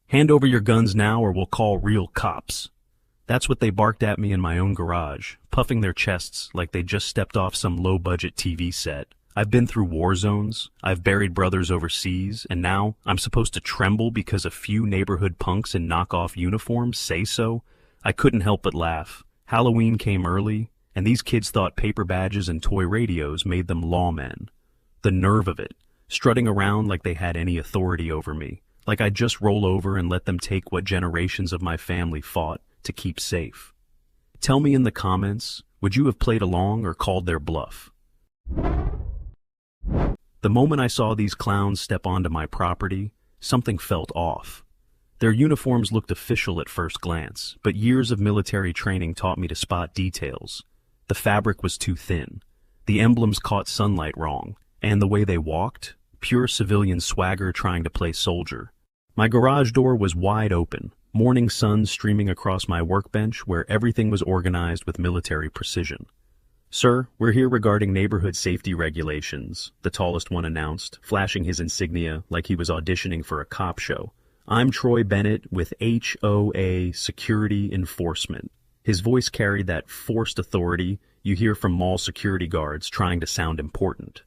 "Hand over your guns now or we'll call real cops." That's what they barked at me in my own garage, puffing their chests like they just stepped off some low-budget TV set. I've been through war zones, I've buried brothers overseas, and now I'm supposed to tremble because a few neighborhood punks in knockoff uniforms say so? I couldn't help but laugh. Halloween came early, and these kids thought paper badges and toy radios made them lawmen. The nerve of it, strutting around like they had any authority over me, like I'd just roll over and let them take what generations of my family fought to keep safe. Tell me in the comments, would you have played along or called their bluff? The moment I saw these clowns step onto my property, something felt off. Their uniforms looked official at first glance, but years of military training taught me to spot details. The fabric was too thin, the emblems caught sunlight wrong, and the way they walked, pure civilian swagger trying to play soldier. My garage door was wide open, morning sun streaming across my workbench where everything was organized with military precision. "Sir, we're here regarding neighborhood safety regulations," the tallest one announced, flashing his insignia like he was auditioning for a cop show. "I'm Troy Bennett with HOA Security Enforcement." His voice carried that forced authority you hear from mall security guards trying to sound important.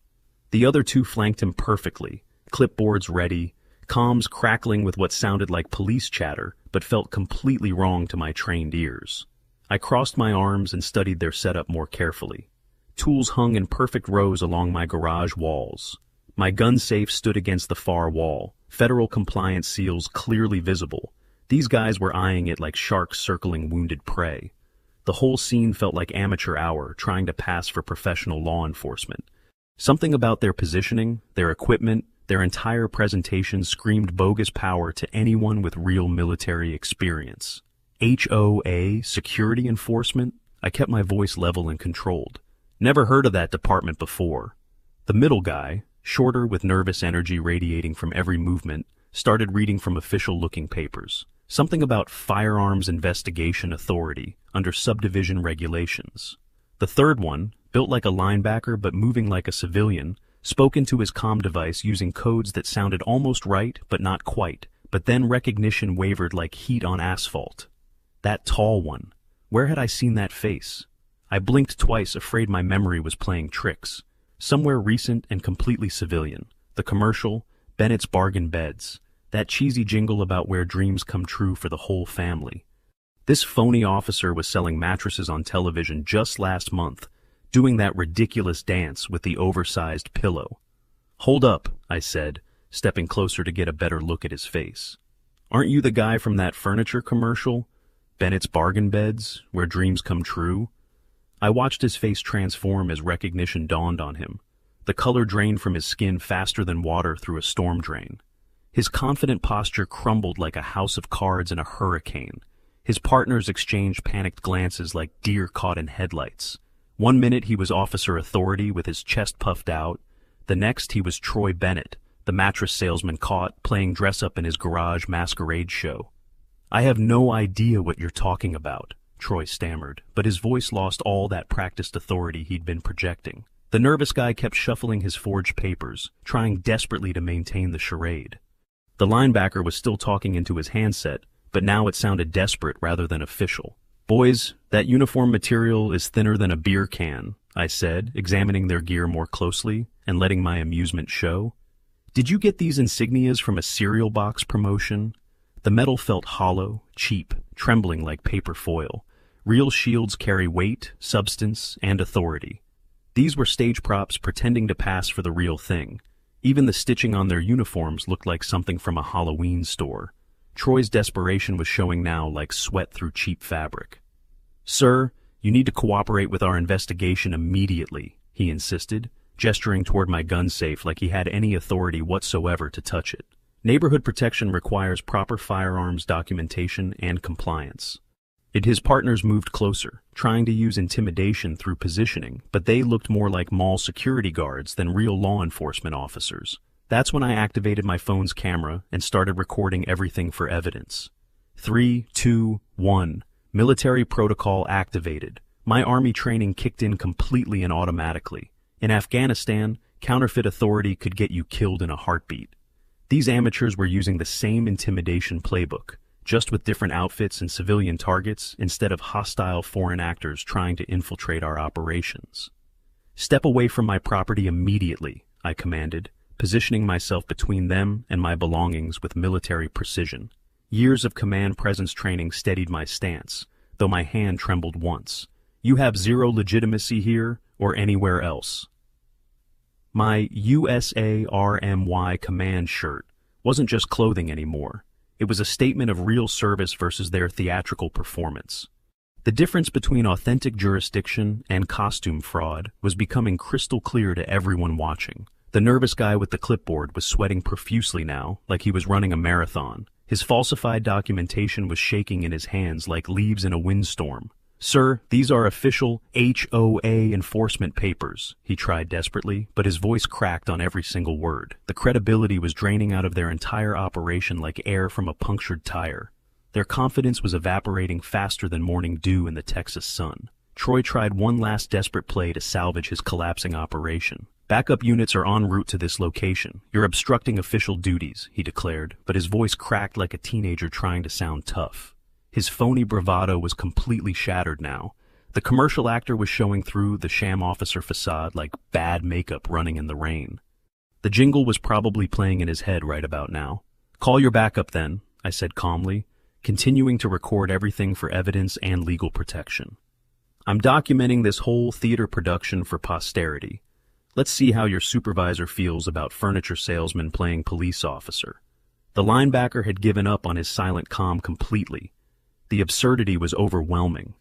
The other two flanked him perfectly, clipboards ready, comms crackling with what sounded like police chatter, but felt completely wrong to my trained ears. I crossed my arms and studied their setup more carefully. Tools hung in perfect rows along my garage walls. My gun safe stood against the far wall, federal compliance seals clearly visible. These guys were eyeing it like sharks circling wounded prey. The whole scene felt like amateur hour trying to pass for professional law enforcement. Something about their positioning, their equipment, their entire presentation screamed bogus power to anyone with real military experience. HOA, Security Enforcement? I kept my voice level and controlled. Never heard of that department before. The middle guy, shorter with nervous energy radiating from every movement, started reading from official-looking papers. Something about Firearms Investigation Authority under subdivision regulations. The third one, built like a linebacker but moving like a civilian, spoke into his comm device using codes that sounded almost right but not quite, but then recognition wavered like heat on asphalt. That tall one. Where had I seen that face? I blinked twice, afraid my memory was playing tricks. Somewhere recent and completely civilian. The commercial, Bennett's Bargain Beds. That cheesy jingle about where dreams come true for the whole family. This phony officer was selling mattresses on television just last month, doing that ridiculous dance with the oversized pillow. "Hold up," I said, stepping closer to get a better look at his face. "Aren't you the guy from that furniture commercial? Bennett's Bargain Beds, where dreams come true?" I watched his face transform as recognition dawned on him. The color drained from his skin faster than water through a storm drain. His confident posture crumbled like a house of cards in a hurricane. His partners exchanged panicked glances like deer caught in headlights. One minute he was officer authority with his chest puffed out. The next he was Troy Bennett, the mattress salesman caught playing dress-up in his garage masquerade show. "I have no idea what you're talking about," Troy stammered, but his voice lost all that practiced authority he'd been projecting. The nervous guy kept shuffling his forged papers, trying desperately to maintain the charade. The linebacker was still talking into his handset, but now it sounded desperate rather than official. "Boys, that uniform material is thinner than a beer can," I said, examining their gear more closely and letting my amusement show. "Did you get these insignias from a cereal box promotion?" The metal felt hollow, cheap, trembling like paper foil. Real shields carry weight, substance, and authority. These were stage props pretending to pass for the real thing. Even the stitching on their uniforms looked like something from a Halloween store. Troy's desperation was showing now like sweat through cheap fabric. "Sir, you need to cooperate with our investigation immediately," he insisted, gesturing toward my gun safe like he had any authority whatsoever to touch it. Neighborhood protection requires proper firearms documentation and compliance. His partners moved closer, trying to use intimidation through positioning, but they looked more like mall security guards than real law enforcement officers. That's when I activated my phone's camera and started recording everything for evidence. 3, 2, 1. Military protocol activated. My army training kicked in completely and automatically. In Afghanistan, counterfeit authority could get you killed in a heartbeat. These amateurs were using the same intimidation playbook, just with different outfits and civilian targets instead of hostile foreign actors trying to infiltrate our operations. "Step away from my property immediately," I commanded, positioning myself between them and my belongings with military precision. Years of command presence training steadied my stance, though my hand trembled once. "You have zero legitimacy here or anywhere else." My USARMY command shirt wasn't just clothing anymore. It was a statement of real service versus their theatrical performance. The difference between authentic jurisdiction and costume fraud was becoming crystal clear to everyone watching. The nervous guy with the clipboard was sweating profusely now, like he was running a marathon. His falsified documentation was shaking in his hands like leaves in a windstorm. "Sir, these are official HOA enforcement papers," he tried desperately, but his voice cracked on every single word. The credibility was draining out of their entire operation like air from a punctured tire. Their confidence was evaporating faster than morning dew in the Texas sun. Troy tried one last desperate play to salvage his collapsing operation. "Backup units are en route to this location. You're obstructing official duties," he declared, but his voice cracked like a teenager trying to sound tough. His phony bravado was completely shattered now. The commercial actor was showing through the sham officer facade like bad makeup running in the rain. The jingle was probably playing in his head right about now. "Call your backup then," I said calmly, continuing to record everything for evidence and legal protection. "I'm documenting this whole theater production for posterity. Let's see how your supervisor feels about furniture salesman playing police officer." The linebacker had given up on his silent calm completely. The absurdity was overwhelming.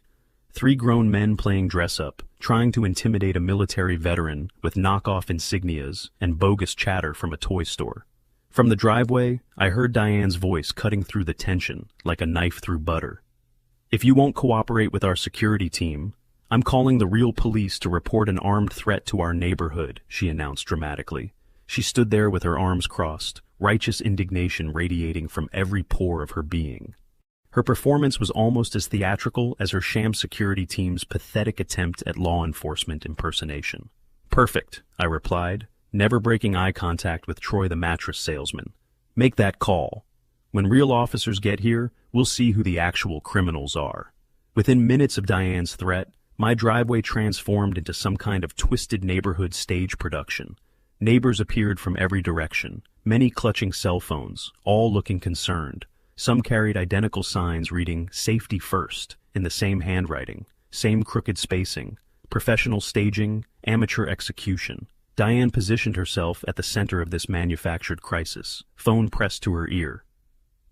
3 grown men playing dress-up, trying to intimidate a military veteran with knockoff insignias and bogus chatter from a toy store. From the driveway, I heard Diane's voice cutting through the tension like a knife through butter. "If you won't cooperate with our security team, I'm calling the real police to report an armed threat to our neighborhood," she announced dramatically. She stood there with her arms crossed, righteous indignation radiating from every pore of her being. Her performance was almost as theatrical as her sham security team's pathetic attempt at law enforcement impersonation. "Perfect," I replied, never breaking eye contact with Troy the mattress salesman. "Make that call. When real officers get here, we'll see who the actual criminals are." Within minutes of Diane's threat, my driveway transformed into some kind of twisted neighborhood stage production. Neighbors appeared from every direction, many clutching cell phones, all looking concerned. Some carried identical signs reading "Safety First" in the same handwriting, same crooked spacing, professional staging, amateur execution. Diane positioned herself at the center of this manufactured crisis, phone pressed to her ear.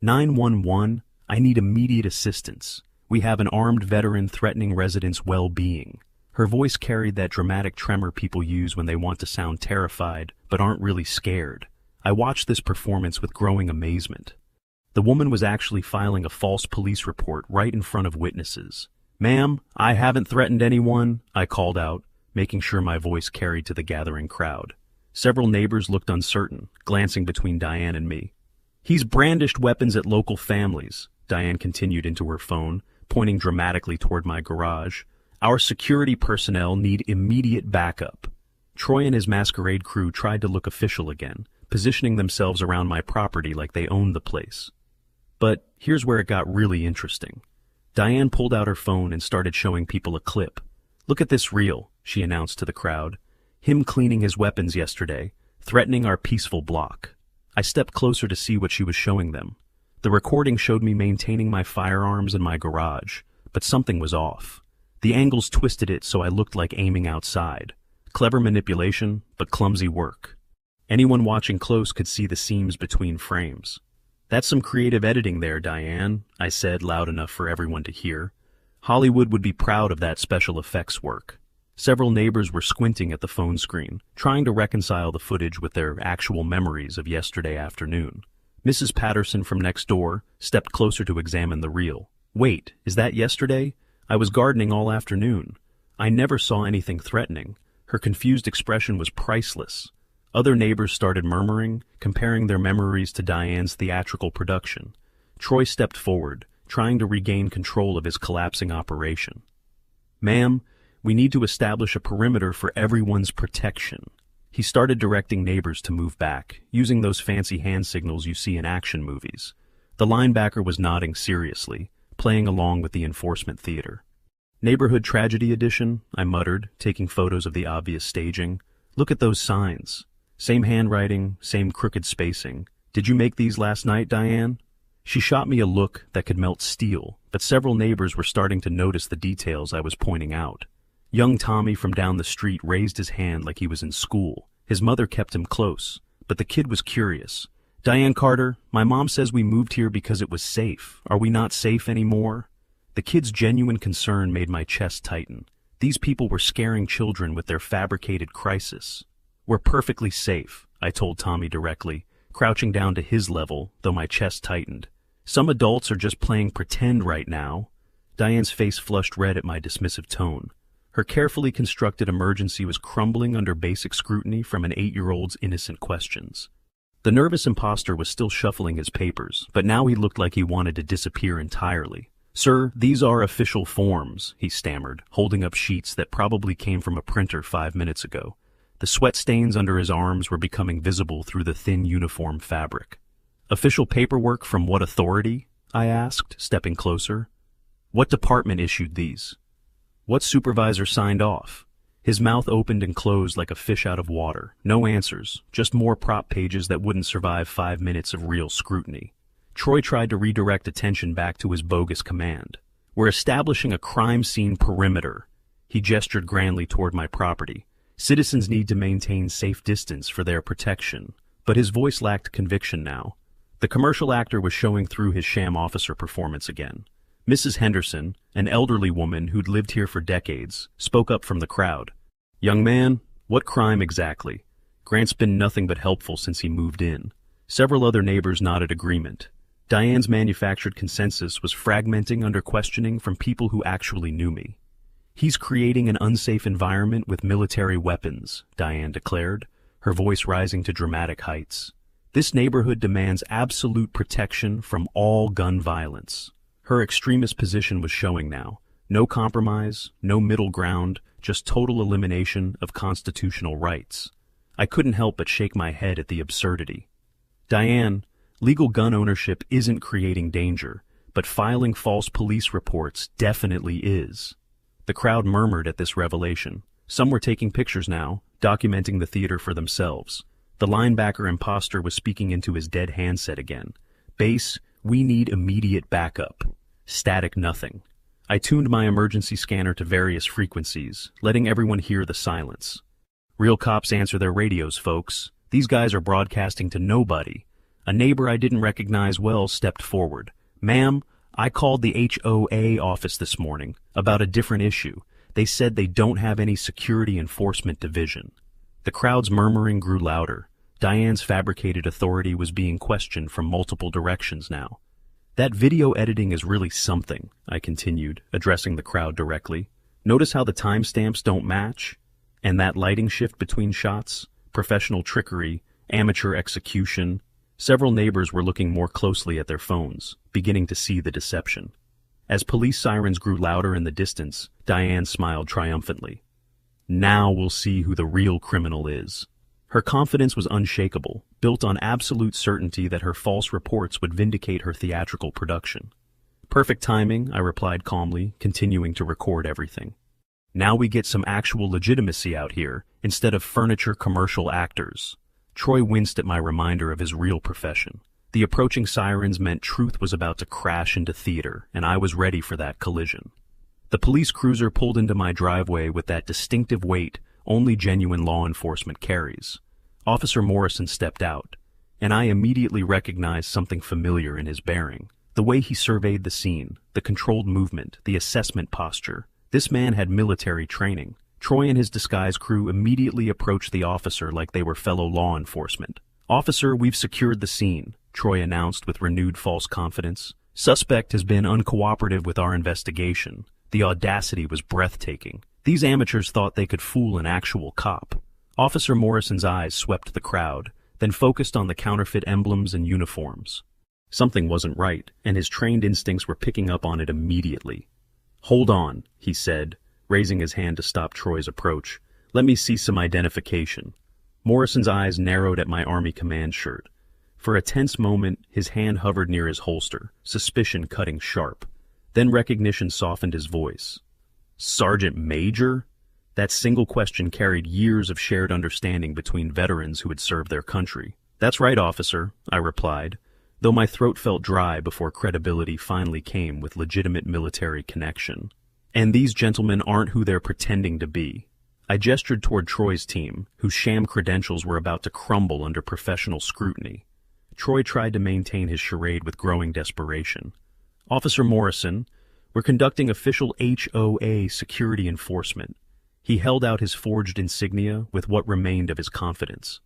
911, I need immediate assistance. We have an armed veteran threatening residents' well-being." Her voice carried that dramatic tremor people use when they want to sound terrified but aren't really scared. I watched this performance with growing amazement. The woman was actually filing a false police report right in front of witnesses. "Ma'am, I haven't threatened anyone," I called out, making sure my voice carried to the gathering crowd. Several neighbors looked uncertain, glancing between Diane and me. "He's brandished weapons at local families," Diane continued into her phone, pointing dramatically toward my garage. "Our security personnel need immediate backup." Troy and his masquerade crew tried to look official again, positioning themselves around my property like they owned the place. But here's where it got really interesting. Diane pulled out her phone and started showing people a clip. "Look at this reel," she announced to the crowd. "Him cleaning his weapons yesterday, threatening our peaceful block." I stepped closer to see what she was showing them. The recording showed me maintaining my firearms in my garage, but something was off. The angles twisted it so I looked like aiming outside. Clever manipulation, but clumsy work. Anyone watching close could see the seams between frames. "That's some creative editing there, Diane," I said loud enough for everyone to hear. "Hollywood would be proud of that special effects work." Several neighbors were squinting at the phone screen, trying to reconcile the footage with their actual memories of yesterday afternoon. Mrs. Patterson from next door stepped closer to examine the reel. "Wait, is that yesterday? I was gardening all afternoon. I never saw anything threatening." Her confused expression was priceless. Other neighbors started murmuring, comparing their memories to Diane's theatrical production. Troy stepped forward, trying to regain control of his collapsing operation. "Ma'am, we need to establish a perimeter for everyone's protection." He started directing neighbors to move back, using those fancy hand signals you see in action movies. The linebacker was nodding seriously, playing along with the enforcement theater. Neighborhood Tragedy Edition, I muttered, taking photos of the obvious staging. Look at those signs. Same handwriting, same crooked spacing. Did you make these last night, Diane? She shot me a look that could melt steel, but several neighbors were starting to notice the details I was pointing out. Young Tommy from down the street raised his hand like he was in school. His mother kept him close, but the kid was curious. Diane Carter, my mom says we moved here because it was safe. Are we not safe anymore? The kid's genuine concern made my chest tighten. These people were scaring children with their fabricated crisis. We're perfectly safe, I told Tommy directly, crouching down to his level, though my chest tightened. Some adults are just playing pretend right now. Diane's face flushed red at my dismissive tone. Her carefully constructed emergency was crumbling under basic scrutiny from an 8-year-old's innocent questions. The nervous imposter was still shuffling his papers, but now he looked like he wanted to disappear entirely. Sir, these are official forms, he stammered, holding up sheets that probably came from a printer 5 minutes ago. The sweat stains under his arms were becoming visible through the thin uniform fabric. Official paperwork from what authority? I asked, stepping closer. What department issued these? What supervisor signed off? His mouth opened and closed like a fish out of water. No answers, just more prop pages that wouldn't survive 5 minutes of real scrutiny. Troy tried to redirect attention back to his bogus command. We're establishing a crime scene perimeter. He gestured grandly toward my property. Citizens need to maintain safe distance for their protection. But his voice lacked conviction now. The commercial actor was showing through his sham officer performance again. Mrs. Henderson, an elderly woman who'd lived here for decades, spoke up from the crowd. Young man, what crime exactly? Grant's been nothing but helpful since he moved in. Several other neighbors nodded agreement. Diane's manufactured consensus was fragmenting under questioning from people who actually knew me. He's creating an unsafe environment with military weapons, Diane declared, her voice rising to dramatic heights. This neighborhood demands absolute protection from all gun violence. Her extremist position was showing now. No compromise, no middle ground, just total elimination of constitutional rights. I couldn't help but shake my head at the absurdity. Diane, legal gun ownership isn't creating danger, but filing false police reports definitely is. The crowd murmured at this revelation. Some were taking pictures now, documenting the theater for themselves. The linebacker imposter was speaking into his dead handset again. Base, we need immediate backup. Static nothing. I tuned my emergency scanner to various frequencies, letting everyone hear the silence. Real cops answer their radios, folks. These guys are broadcasting to nobody. A neighbor I didn't recognize well stepped forward. Ma'am, I called the HOA office this morning about a different issue. They said they don't have any security enforcement division. The crowd's murmuring grew louder. Diane's fabricated authority was being questioned from multiple directions now. That video editing is really something, I continued, addressing the crowd directly. Notice how the timestamps don't match? And that lighting shift between shots? Professional trickery, amateur execution. Several neighbors were looking more closely at their phones, beginning to see the deception. As police sirens grew louder in the distance, Diane smiled triumphantly. Now we'll see who the real criminal is. Her confidence was unshakable, built on absolute certainty that her false reports would vindicate her theatrical production. Perfect timing, I replied calmly, continuing to record everything. Now we get some actual legitimacy out here, instead of furniture commercial actors. Troy winced at my reminder of his real profession. The approaching sirens meant truth was about to crash into theater, and I was ready for that collision. The police cruiser pulled into my driveway with that distinctive weight only genuine law enforcement carries. Officer Morrison stepped out, and I immediately recognized something familiar in his bearing. The way he surveyed the scene, the controlled movement, the assessment posture. This man had military training. Troy and his disguise crew immediately approached the officer like they were fellow law enforcement. Officer, we've secured the scene, Troy announced with renewed false confidence. Suspect has been uncooperative with our investigation. The audacity was breathtaking. These amateurs thought they could fool an actual cop. Officer Morrison's eyes swept the crowd, then focused on the counterfeit emblems and uniforms. Something wasn't right, and his trained instincts were picking up on it immediately. Hold on, he said, raising his hand to stop Troy's approach. Let me see some identification. Morrison's eyes narrowed at my Army command shirt. For a tense moment, his hand hovered near his holster, suspicion cutting sharp. Then recognition softened his voice. Sergeant Major? That single question carried years of shared understanding between veterans who had served their country. That's right, officer, I replied, though my throat felt dry before credibility finally came with legitimate military connection. And these gentlemen aren't who they're pretending to be. I gestured toward Troy's team, whose sham credentials were about to crumble under professional scrutiny. Troy tried to maintain his charade with growing desperation. Officer Morrison, we're conducting official HOA security enforcement. He held out his forged insignia with what remained of his confidence.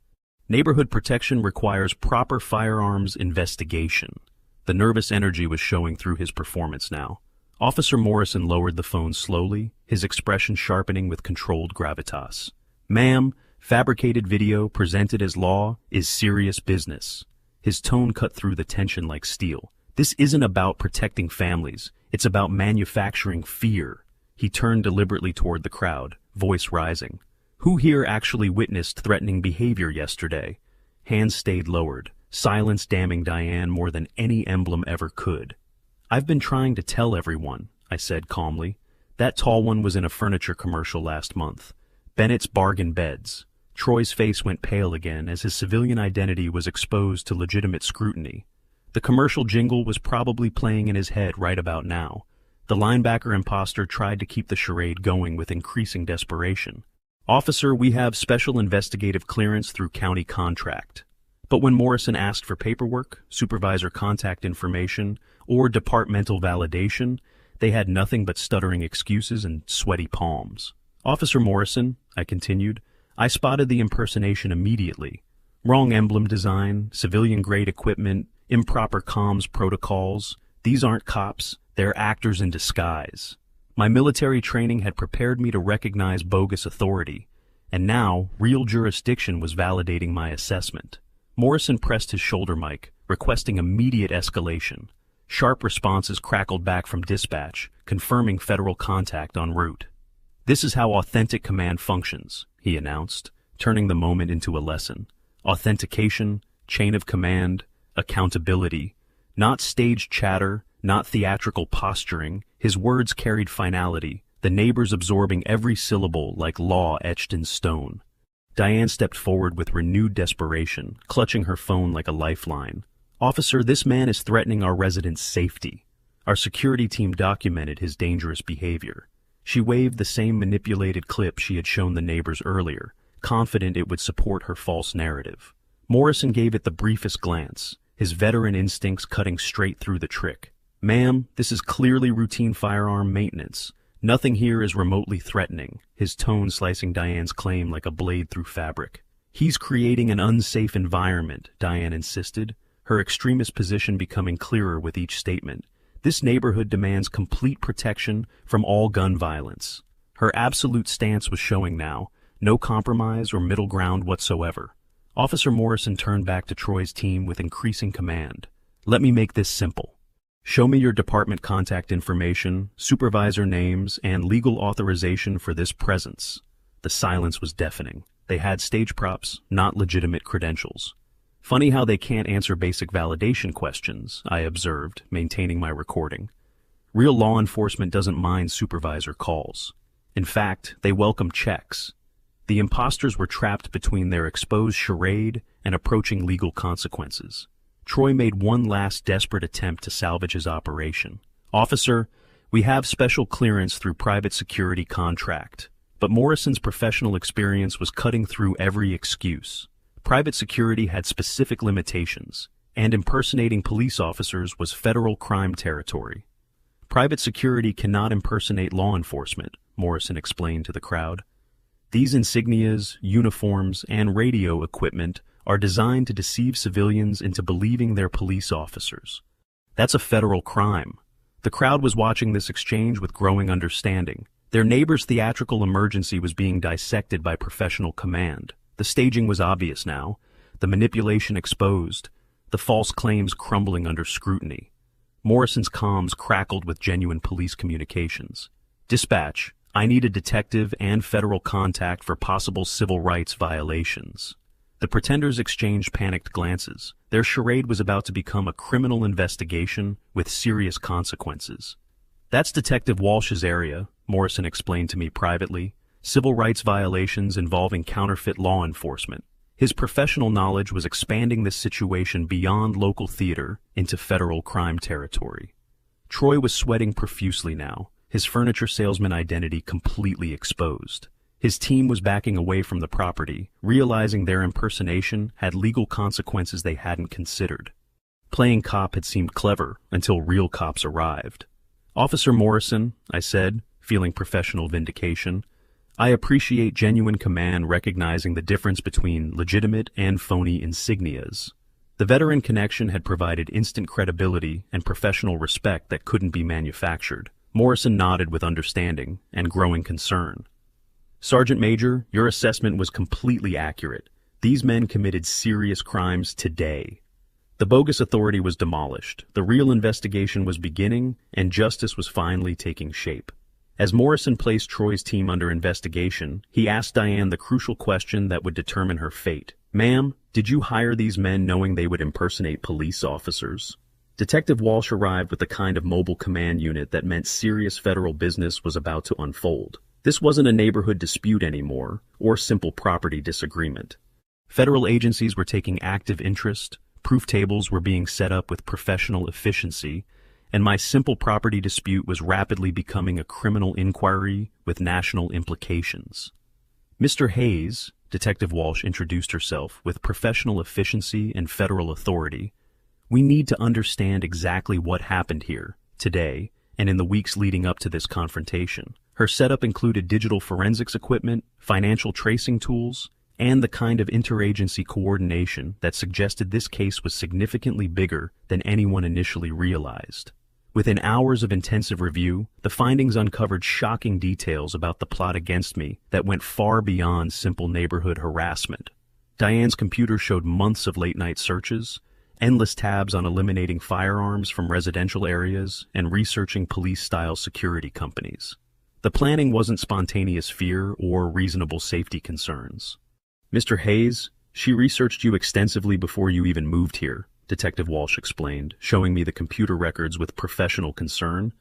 Neighborhood protection requires proper firearms investigation. The nervous energy was showing through his performance now. Officer Morrison lowered the phone slowly, his expression sharpening with controlled gravitas. Ma'am, fabricated video presented as law is serious business. His tone cut through the tension like steel. This isn't about protecting families. It's about manufacturing fear. He turned deliberately toward the crowd, voice rising. Who here actually witnessed threatening behavior yesterday? Hands stayed lowered, silence damning Diane more than any emblem ever could. I've been trying to tell everyone, I said calmly. That tall one was in a furniture commercial last month. Bennett's Bargain Beds. Troy's face went pale again as his civilian identity was exposed to legitimate scrutiny. The commercial jingle was probably playing in his head right about now. The linebacker imposter tried to keep the charade going with increasing desperation. Officer, we have special investigative clearance through county contract. But when Morrison asked for paperwork, supervisor contact information, or departmental validation, they had nothing but stuttering excuses and sweaty palms. Officer Morrison, I continued, I spotted the impersonation immediately. Wrong emblem design, civilian-grade equipment, improper comms protocols. These aren't cops, they're actors in disguise. My military training had prepared me to recognize bogus authority, and now real jurisdiction was validating my assessment. Morrison pressed his shoulder mic, requesting immediate escalation. Sharp responses crackled back from dispatch, confirming federal contact en route. This is how authentic command functions, he announced, turning the moment into a lesson. Authentication, chain of command, accountability. Not staged chatter, not theatrical posturing. His words carried finality, the neighbors absorbing every syllable like law etched in stone. Diane stepped forward with renewed desperation, clutching her phone like a lifeline. Officer, this man is threatening our residents' safety. Our security team documented his dangerous behavior. She waved the same manipulated clip she had shown the neighbors earlier, confident it would support her false narrative. Morrison gave it the briefest glance, his veteran instincts cutting straight through the trick. Ma'am, this is clearly routine firearm maintenance. Nothing here is remotely threatening, his tone slicing Diane's claim like a blade through fabric. He's creating an unsafe environment, Diane insisted, her extremist position becoming clearer with each statement. This neighborhood demands complete protection from all gun violence. Her absolute stance was showing now, no compromise or middle ground whatsoever. Officer Morrison turned back to Troy's team with increasing command. Let me make this simple. Show me your department contact information, supervisor names, and legal authorization for this presence. The silence was deafening. They had stage props, not legitimate credentials. Funny how they can't answer basic validation questions, I observed, maintaining my recording. Real law enforcement doesn't mind supervisor calls. In fact, they welcome checks. The imposters were trapped between their exposed charade and approaching legal consequences. Troy made one last desperate attempt to salvage his operation. Officer, we have special clearance through private security contract. But Morrison's professional experience was cutting through every excuse. Private security had specific limitations, and impersonating police officers was federal crime territory. Private security cannot impersonate law enforcement, Morrison explained to the crowd. These insignias, uniforms, and radio equipment are designed to deceive civilians into believing they're police officers. That's a federal crime. The crowd was watching this exchange with growing understanding. Their neighbor's theatrical emergency was being dissected by professional command. The staging was obvious now, the manipulation exposed, the false claims crumbling under scrutiny. Morrison's comms crackled with genuine police communications. Dispatch, I need a detective and federal contact for possible civil rights violations. The pretenders exchanged panicked glances. Their charade was about to become a criminal investigation with serious consequences. "That's Detective Walsh's area," Morrison explained to me privately. "Civil rights violations involving counterfeit law enforcement." His professional knowledge was expanding this situation beyond local theater into federal crime territory. Troy was sweating profusely now, his furniture salesman identity completely exposed. His team was backing away from the property, realizing their impersonation had legal consequences they hadn't considered. Playing cop had seemed clever until real cops arrived. "Officer Morrison," I said, feeling professional vindication, "I appreciate genuine command recognizing the difference between legitimate and phony insignias." The veteran connection had provided instant credibility and professional respect that couldn't be manufactured. Morrison nodded with understanding and growing concern. "Sergeant Major, your assessment was completely accurate. These men committed serious crimes today." The bogus authority was demolished, the real investigation was beginning, and justice was finally taking shape. As Morrison placed Troy's team under investigation, he asked Diane the crucial question that would determine her fate. "Ma'am, did you hire these men knowing they would impersonate police officers?" Detective Walsh arrived with the kind of mobile command unit that meant serious federal business was about to unfold. This wasn't a neighborhood dispute anymore, or simple property disagreement. Federal agencies were taking active interest, proof tables were being set up with professional efficiency, and my simple property dispute was rapidly becoming a criminal inquiry with national implications. "Mr. Hayes," Detective Walsh introduced herself with professional efficiency and federal authority, "we need to understand exactly what happened here, today, and in the weeks leading up to this confrontation." Her setup included digital forensics equipment, financial tracing tools, and the kind of interagency coordination that suggested this case was significantly bigger than anyone initially realized. Within hours of intensive review, the findings uncovered shocking details about the plot against me that went far beyond simple neighborhood harassment. Diane's computer showed months of late-night searches, endless tabs on eliminating firearms from residential areas, and researching police-style security companies. The planning wasn't spontaneous fear or reasonable safety concerns. "Mr. Hayes, she researched you extensively before you even moved here," Detective Walsh explained, showing me the computer records with professional concern.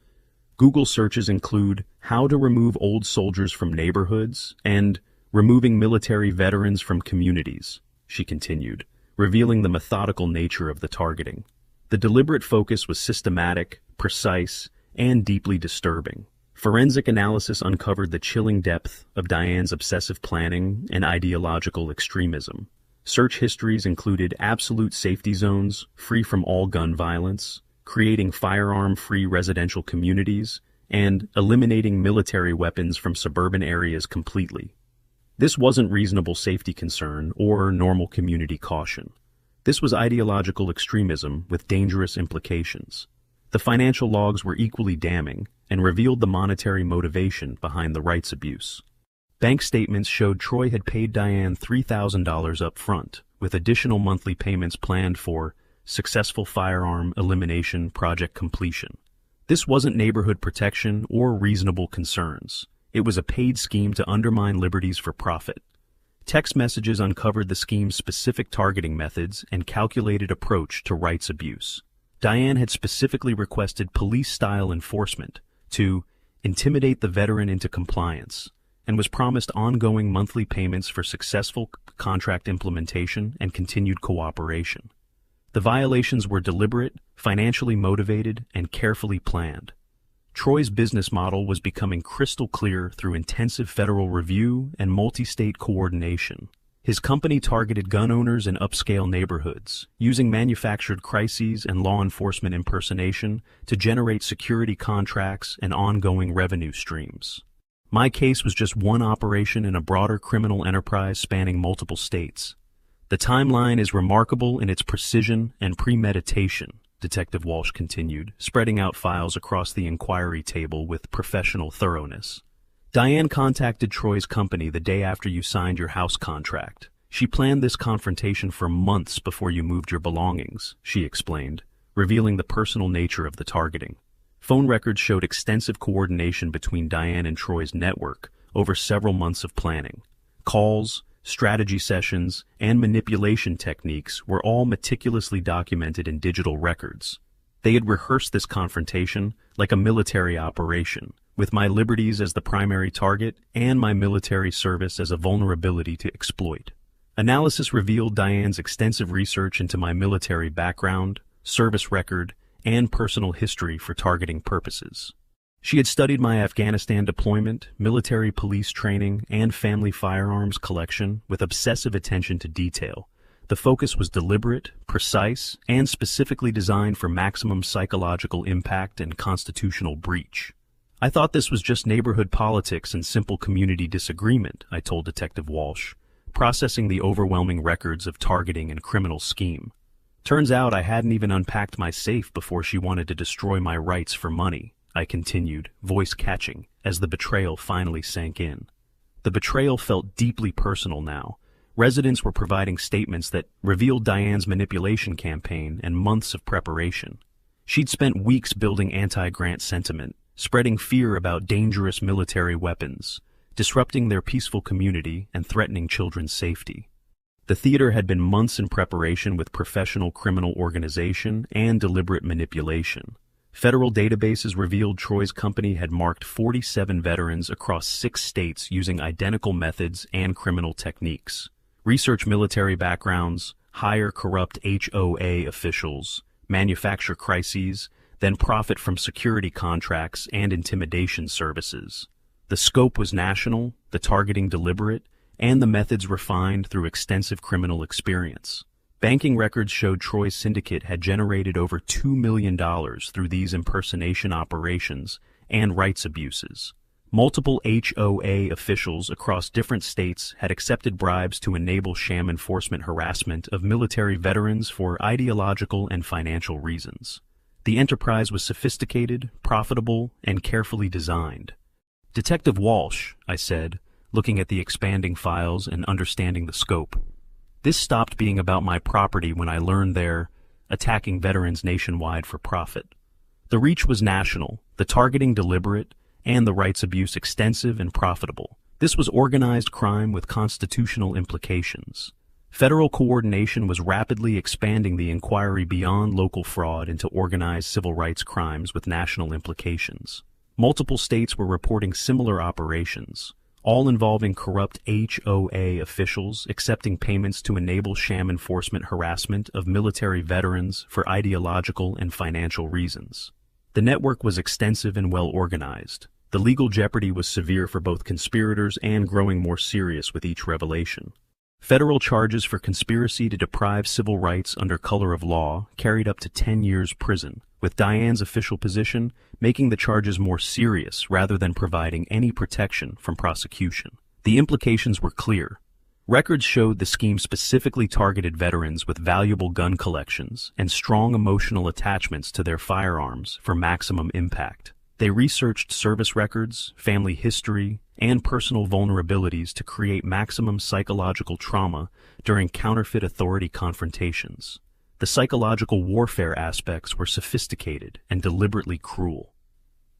"Google searches include how to remove old soldiers from neighborhoods and removing military veterans from communities," she continued, revealing the methodical nature of the targeting. The deliberate focus was systematic, precise, and deeply disturbing. Forensic analysis uncovered the chilling depth of Diane's obsessive planning and ideological extremism. Search histories included absolute safety zones, free from all gun violence, creating firearm-free residential communities, and eliminating military weapons from suburban areas completely. This wasn't reasonable safety concern or normal community caution. This was ideological extremism with dangerous implications. The financial logs were equally damning and revealed the monetary motivation behind the rights abuse. Bank statements showed Troy had paid Diane $3,000 up front, with additional monthly payments planned for successful firearm elimination project completion. This wasn't neighborhood protection or reasonable concerns. It was a paid scheme to undermine liberties for profit. Text messages uncovered the scheme's specific targeting methods and calculated approach to rights abuse. Diane had specifically requested police-style enforcement to intimidate the veteran into compliance, and was promised ongoing monthly payments for successful contract implementation and continued cooperation. The violations were deliberate, financially motivated, and carefully planned. Troy's business model was becoming crystal clear through intensive federal review and multi-state coordination. His company targeted gun owners in upscale neighborhoods, using manufactured crises and law enforcement impersonation to generate security contracts and ongoing revenue streams. My case was just one operation in a broader criminal enterprise spanning multiple states. "The timeline is remarkable in its precision and premeditation," Detective Walsh continued, spreading out files across the inquiry table with professional thoroughness. "Diane contacted Troy's company the day after you signed your house contract. She planned this confrontation for months before you moved your belongings," she explained, revealing the personal nature of the targeting. Phone records showed extensive coordination between Diane and Troy's network over several months of planning. Calls, strategy sessions, and manipulation techniques were all meticulously documented in digital records. They had rehearsed this confrontation like a military operation, with my liberties as the primary target and my military service as a vulnerability to exploit. Analysis revealed Diane's extensive research into my military background, service record, and personal history for targeting purposes. She had studied my Afghanistan deployment, military police training, and family firearms collection with obsessive attention to detail. The focus was deliberate, precise, and specifically designed for maximum psychological impact and constitutional breach. I thought this was just neighborhood politics and simple community disagreement, I told Detective Walsh, processing the overwhelming records of targeting and criminal scheme. Turns out I hadn't even unpacked my safe before she wanted to destroy my rights for money, I continued, voice catching, as the betrayal finally sank in. The betrayal felt deeply personal now. Residents were providing statements that revealed Diane's manipulation campaign and months of preparation. She'd spent weeks building anti-Grant sentiment, spreading fear about dangerous military weapons, disrupting their peaceful community and threatening children's safety. The theater had been months in preparation with professional criminal organization and deliberate manipulation. Federal databases revealed Troy's company had marked 47 veterans across 6 states using identical methods and criminal techniques. Research military backgrounds, hire corrupt HOA officials, manufacture crises, then profit from security contracts and intimidation services. The scope was national, the targeting deliberate, and the methods refined through extensive criminal experience. Banking records showed Troy's syndicate had generated over $2 million through these impersonation operations and rights abuses. Multiple HOA officials across different states had accepted bribes to enable sham enforcement harassment of military veterans for ideological and financial reasons. The enterprise was sophisticated, profitable, and carefully designed. Detective Walsh, I said, looking at the expanding files and understanding the scope. This stopped being about my property when I learned they're attacking veterans nationwide for profit. The reach was national, the targeting deliberate, and the rights abuse extensive and profitable. This was organized crime with constitutional implications. Federal coordination was rapidly expanding the inquiry beyond local fraud into organized civil rights crimes with national implications. Multiple states were reporting similar operations, all involving corrupt HOA officials accepting payments to enable sham enforcement harassment of military veterans for ideological and financial reasons. The network was extensive and well organized. The legal jeopardy was severe for both conspirators and growing more serious with each revelation. Federal charges for conspiracy to deprive civil rights under color of law carried up to 10 years prison, with Diane's official position making the charges more serious rather than providing any protection from prosecution. The implications were clear. Records showed the scheme specifically targeted veterans with valuable gun collections and strong emotional attachments to their firearms for maximum impact. They researched service records, family history, and personal vulnerabilities to create maximum psychological trauma during counterfeit authority confrontations. The psychological warfare aspects were sophisticated and deliberately cruel.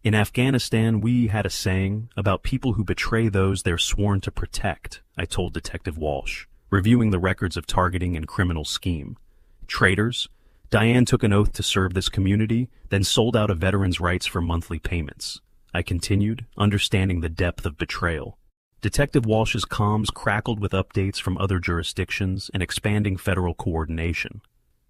In Afghanistan, we had a saying about people who betray those they're sworn to protect, I told Detective Walsh, reviewing the records of targeting and criminal scheme. Traitors. Diane took an oath to serve this community, then sold out a veteran's rights for monthly payments. I continued, understanding the depth of betrayal. Detective Walsh's comms crackled with updates from other jurisdictions and expanding federal coordination.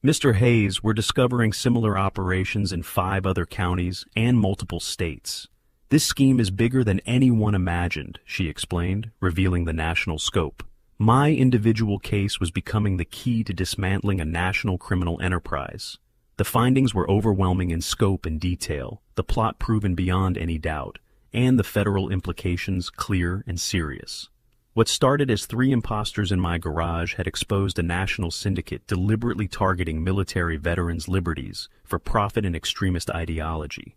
Mr. Hayes, we're discovering similar operations in 5 other counties and multiple states. This scheme is bigger than anyone imagined, she explained, revealing the national scope. My individual case was becoming the key to dismantling a national criminal enterprise. The findings were overwhelming in scope and detail, the plot proven beyond any doubt, and the federal implications clear and serious. What started as 3 impostors in my garage had exposed a national syndicate deliberately targeting military veterans' liberties for profit and extremist ideology.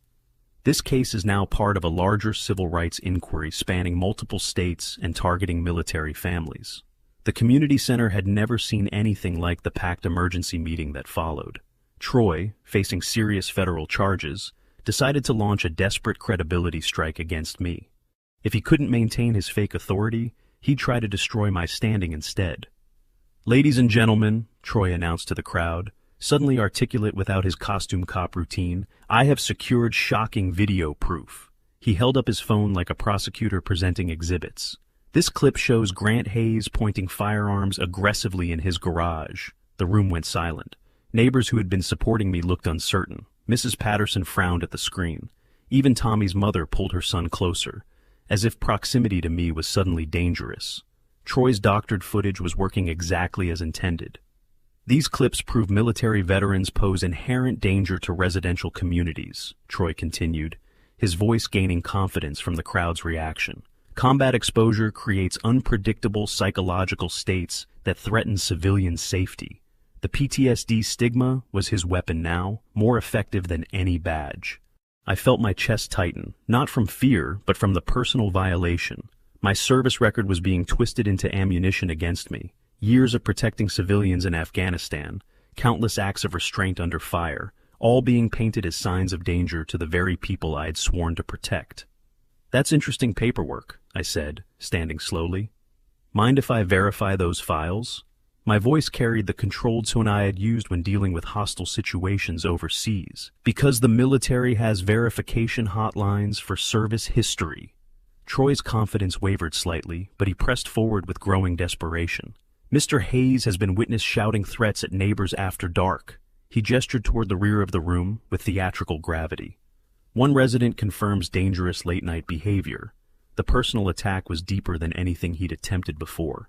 This case is now part of a larger civil rights inquiry spanning multiple states and targeting military families. The community center had never seen anything like the packed emergency meeting that followed. Troy, facing serious federal charges, decided to launch a desperate credibility strike against me. If he couldn't maintain his fake authority, He'd try to destroy my standing instead. "Ladies and gentlemen," Troy announced to the crowd, suddenly articulate without his costume cop routine, "I have secured shocking video proof." He held up his phone like a prosecutor presenting exhibits. "This clip shows Grant Hayes pointing firearms aggressively in his garage." The room went silent. Neighbors who had been supporting me looked uncertain. Mrs. Patterson frowned at the screen. Even Tommy's mother pulled her son closer, as if proximity to me was suddenly dangerous. Troy's doctored footage was working exactly as intended. "These clips prove military veterans pose inherent danger to residential communities," Troy continued, his voice gaining confidence from the crowd's reaction. "Combat exposure creates unpredictable psychological states that threaten civilian safety. The PTSD stigma was his weapon now, more effective than any badge." I felt my chest tighten, not from fear, but from the personal violation. My service record was being twisted into ammunition against me. Years of protecting civilians in Afghanistan, countless acts of restraint under fire, all being painted as signs of danger to the very people I had sworn to protect. "That's interesting paperwork," I said, standing slowly. "Mind if I verify those files?" My voice carried the controlled tone I had used when dealing with hostile situations overseas. "Because the military has verification hotlines for service history." Troy's confidence wavered slightly, but he pressed forward with growing desperation. "Mr. Hayes has been witnessed shouting threats at neighbors after dark." He gestured toward the rear of the room with theatrical gravity. "One resident confirms dangerous late-night behavior. The personal attack was deeper than anything he'd attempted before.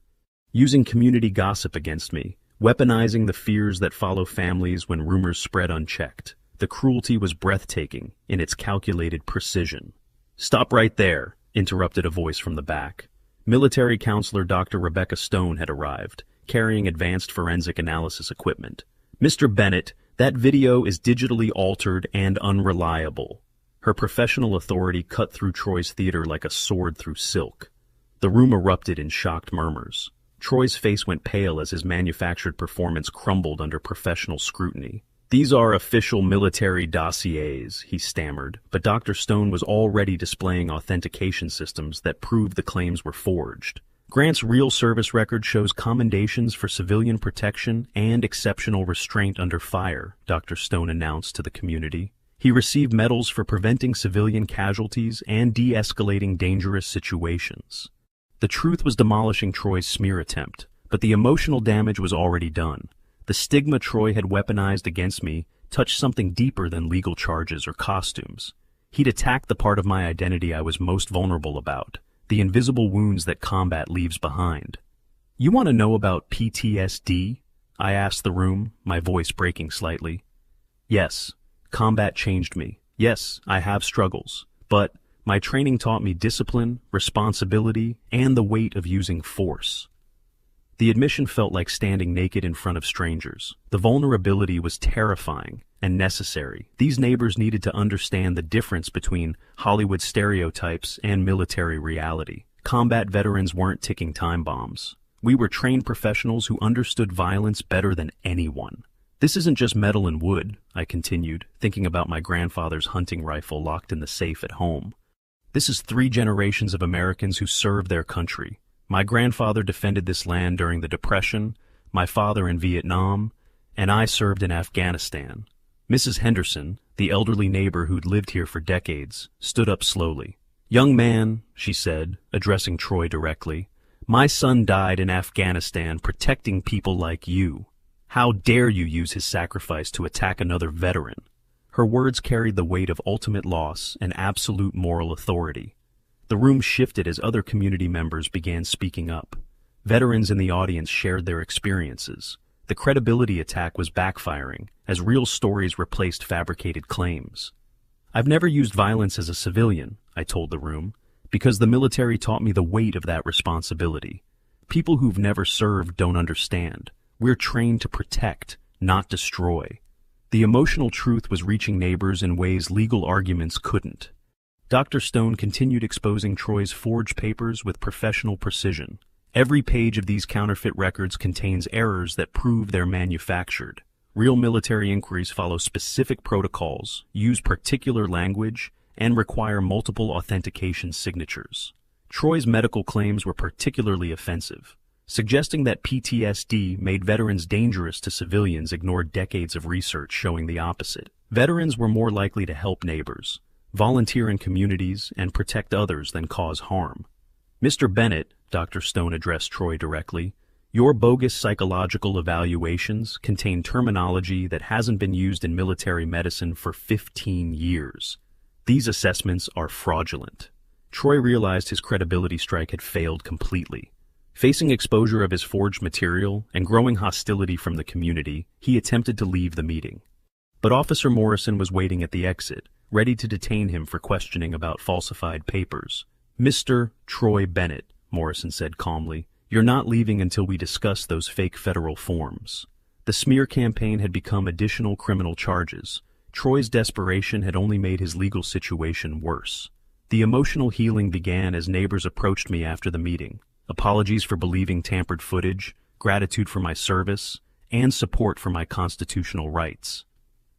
Using community gossip against me, weaponizing the fears that follow families when rumors spread unchecked. The cruelty was breathtaking in its calculated precision." "Stop right there," interrupted a voice from the back. Military counselor Dr. Rebecca Stone had arrived, carrying advanced forensic analysis equipment. "Mr. Bennett, that video is digitally altered and unreliable." Her professional authority cut through Troy's theater like a sword through silk. The room erupted in shocked murmurs. Troy's face went pale as his manufactured performance crumbled under professional scrutiny. "These are official military dossiers," he stammered, but Dr. Stone was already displaying authentication systems that proved the claims were forged. "Grant's real service record shows commendations for civilian protection and exceptional restraint under fire," Dr. Stone announced to the community. "He received medals for preventing civilian casualties and de-escalating dangerous situations." The truth was demolishing Troy's smear attempt, but the emotional damage was already done. The stigma Troy had weaponized against me touched something deeper than legal charges or costumes. He'd attacked the part of my identity I was most vulnerable about, the invisible wounds that combat leaves behind. "You want to know about PTSD?" I asked the room, my voice breaking slightly. "Yes, combat changed me. Yes, I have struggles, but my training taught me discipline, responsibility, and the weight of using force." The admission felt like standing naked in front of strangers. The vulnerability was terrifying and necessary. These neighbors needed to understand the difference between Hollywood stereotypes and military reality. Combat veterans weren't ticking time bombs. We were trained professionals who understood violence better than anyone. "This isn't just metal and wood," I continued, thinking about my grandfather's hunting rifle locked in the safe at home. "This is 3 generations of Americans who served their country. My grandfather defended this land during the Depression, my father in Vietnam, and I served in Afghanistan." Mrs. Henderson, the elderly neighbor who'd lived here for decades, stood up slowly. "Young man," she said, addressing Troy directly, "my son died in Afghanistan protecting people like you. How dare you use his sacrifice to attack another veteran?" Her words carried the weight of ultimate loss and absolute moral authority. The room shifted as other community members began speaking up. Veterans in the audience shared their experiences. The credibility attack was backfiring, as real stories replaced fabricated claims. "I've never used violence as a civilian," I told the room, "because the military taught me the weight of that responsibility. People who've never served don't understand. We're trained to protect, not destroy." The emotional truth was reaching neighbors in ways legal arguments couldn't. Dr. Stone continued exposing Troy's forged papers with professional precision. Every page of these counterfeit records contains errors that prove they're manufactured. Real military inquiries follow specific protocols, use particular language, and require multiple authentication signatures. Troy's medical claims were particularly offensive. Suggesting that PTSD made veterans dangerous to civilians ignored decades of research showing the opposite. Veterans were more likely to help neighbors, volunteer in communities, and protect others than cause harm. Mr. Bennett, Dr. Stone addressed Troy directly, your bogus psychological evaluations contain terminology that hasn't been used in military medicine for 15 years. These assessments are fraudulent. Troy realized his credibility strike had failed completely. Facing exposure of his forged material and growing hostility from the community, he attempted to leave the meeting. But Officer Morrison was waiting at the exit, ready to detain him for questioning about falsified papers. "Mr. Troy Bennett," Morrison said calmly, "you're not leaving until we discuss those fake federal forms." The smear campaign had become additional criminal charges. Troy's desperation had only made his legal situation worse. The emotional healing began as neighbors approached me after the meeting. Apologies for believing tampered footage, gratitude for my service, and support for my constitutional rights.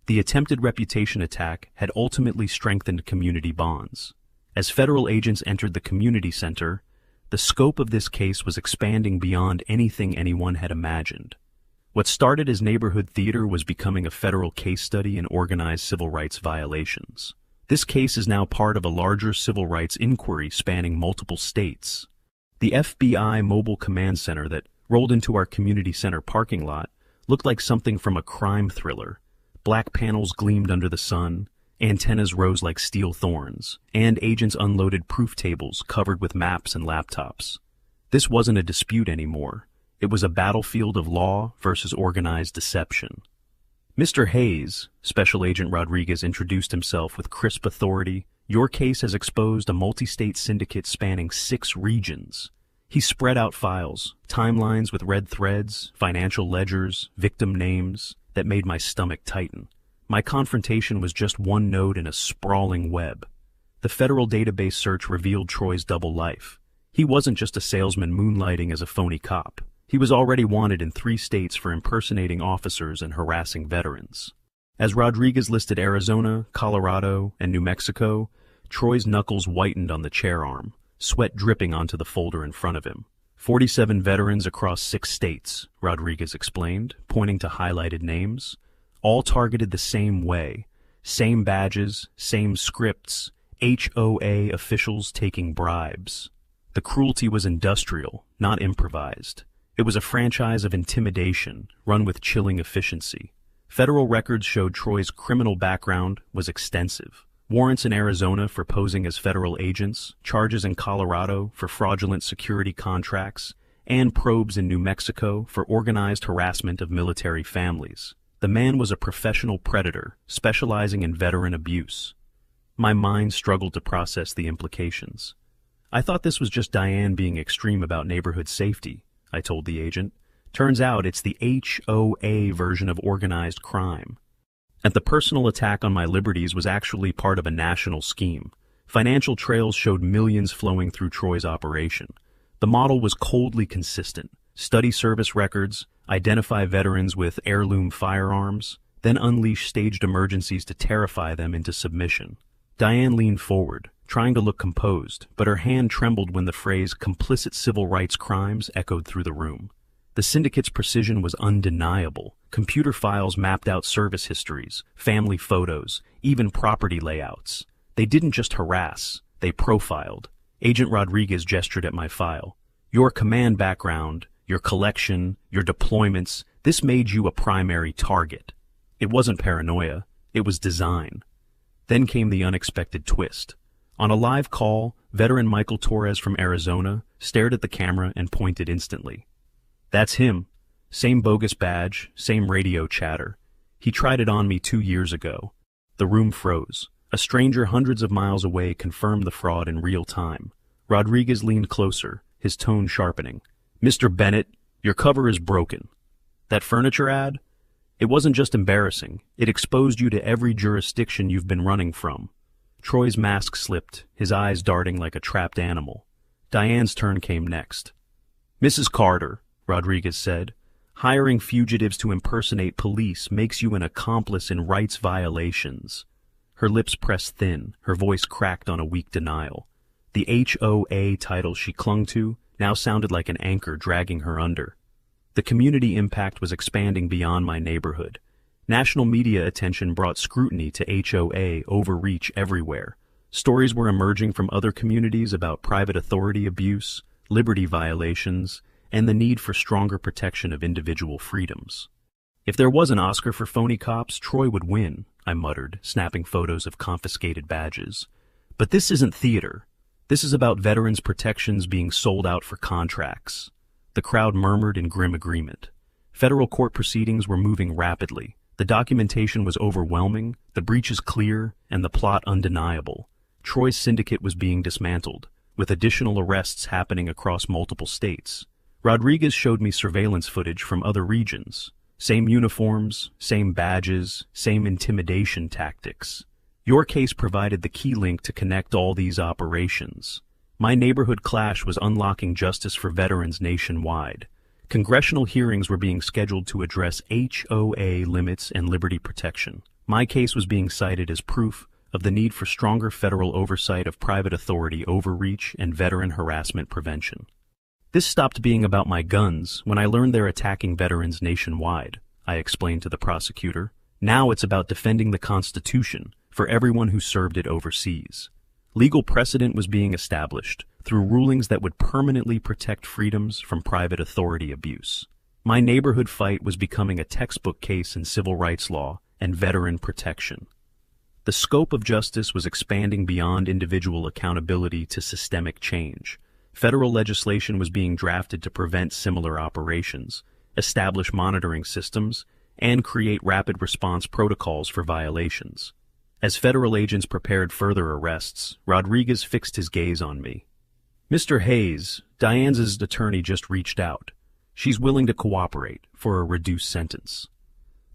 The attempted reputation attack had ultimately strengthened community bonds. As federal agents entered the community center, the scope of this case was expanding beyond anything anyone had imagined. What started as neighborhood theater was becoming a federal case study in organized civil rights violations. This case is now part of a larger civil rights inquiry spanning multiple states. The FBI mobile command center that rolled into our community center parking lot looked like something from a crime thriller. Black panels gleamed under the sun, antennas rose like steel thorns, and agents unloaded proof tables covered with maps and laptops. This wasn't a dispute anymore. It was a battlefield of law versus organized deception. "Mr. Hayes," Special Agent Rodriguez introduced himself with crisp authority, "your case has exposed a multi-state syndicate spanning 6 regions." He spread out files, timelines with red threads, financial ledgers, victim names, that made my stomach tighten. My confrontation was just one node in a sprawling web. The federal database search revealed Troy's double life. He wasn't just a salesman moonlighting as a phony cop. He was already wanted in 3 states for impersonating officers and harassing veterans. As Rodriguez listed Arizona, Colorado, and New Mexico, Troy's knuckles whitened on the chair arm, sweat dripping onto the folder in front of him. 47 veterans across 6 states, Rodriguez explained, pointing to highlighted names. All targeted the same way. Same badges, same scripts, HOA officials taking bribes. The cruelty was industrial, not improvised. It was a franchise of intimidation, run with chilling efficiency. Federal records showed Troy's criminal background was extensive. Warrants in Arizona for posing as federal agents, charges in Colorado for fraudulent security contracts, and probes in New Mexico for organized harassment of military families. The man was a professional predator, specializing in veteran abuse. My mind struggled to process the implications. "I thought this was just Diane being extreme about neighborhood safety," I told the agent. "Turns out it's the HOA version of organized crime." And the personal attack on my liberties was actually part of a national scheme. Financial trails showed millions flowing through Troy's operation. The model was coldly consistent. Study service records, identify veterans with heirloom firearms, then unleash staged emergencies to terrify them into submission. Diane leaned forward, trying to look composed, but her hand trembled when the phrase "complicit civil rights crimes" echoed through the room. The syndicate's precision was undeniable. Computer files mapped out service histories, family photos, even property layouts. They didn't just harass, they profiled. Agent Rodriguez gestured at my file. "Your command background, your collection, your deployments, this made you a primary target." It wasn't paranoia, it was design. Then came the unexpected twist. On a live call, veteran Michael Torres from Arizona stared at the camera and pointed instantly. "That's him. Same bogus badge, same radio chatter. He tried it on me 2 years ago." The room froze. A stranger hundreds of miles away confirmed the fraud in real time. Rodriguez leaned closer, his tone sharpening. "Mr. Bennett, your cover is broken. That furniture ad? It wasn't just embarrassing. It exposed you to every jurisdiction you've been running from." Troy's mask slipped, his eyes darting like a trapped animal. Diane's turn came next. "Mrs. Carter," Rodriguez said, "hiring fugitives to impersonate police makes you an accomplice in rights violations." Her lips pressed thin, her voice cracked on a weak denial. The HOA title she clung to now sounded like an anchor dragging her under. The community impact was expanding beyond my neighborhood. National media attention brought scrutiny to HOA overreach everywhere. Stories were emerging from other communities about private authority abuse, liberty violations, and the need for stronger protection of individual freedoms. If there was an Oscar for phony cops, Troy would win, I muttered, snapping photos of confiscated badges. But this isn't theater. This is about veterans' protections being sold out for contracts. The crowd murmured in grim agreement. Federal court proceedings were moving rapidly. The documentation was overwhelming, the breaches clear, and the plot undeniable. Troy's syndicate was being dismantled, with additional arrests happening across multiple states. Rodriguez showed me surveillance footage from other regions. Same uniforms, same badges, same intimidation tactics. Your case provided the key link to connect all these operations. My neighborhood clash was unlocking justice for veterans nationwide. Congressional hearings were being scheduled to address HOA limits and liberty protection. My case was being cited as proof of the need for stronger federal oversight of private authority overreach and veteran harassment prevention. This stopped being about my guns when I learned they're attacking veterans nationwide, I explained to the prosecutor. Now it's about defending the Constitution for everyone who served it overseas. Legal precedent was being established through rulings that would permanently protect freedoms from private authority abuse. My neighborhood fight was becoming a textbook case in civil rights law and veteran protection. The scope of justice was expanding beyond individual accountability to systemic change. Federal legislation was being drafted to prevent similar operations, establish monitoring systems, and create rapid response protocols for violations. As federal agents prepared further arrests, Rodriguez fixed his gaze on me. Mr. Hayes, Diane's attorney just reached out. She's willing to cooperate for a reduced sentence.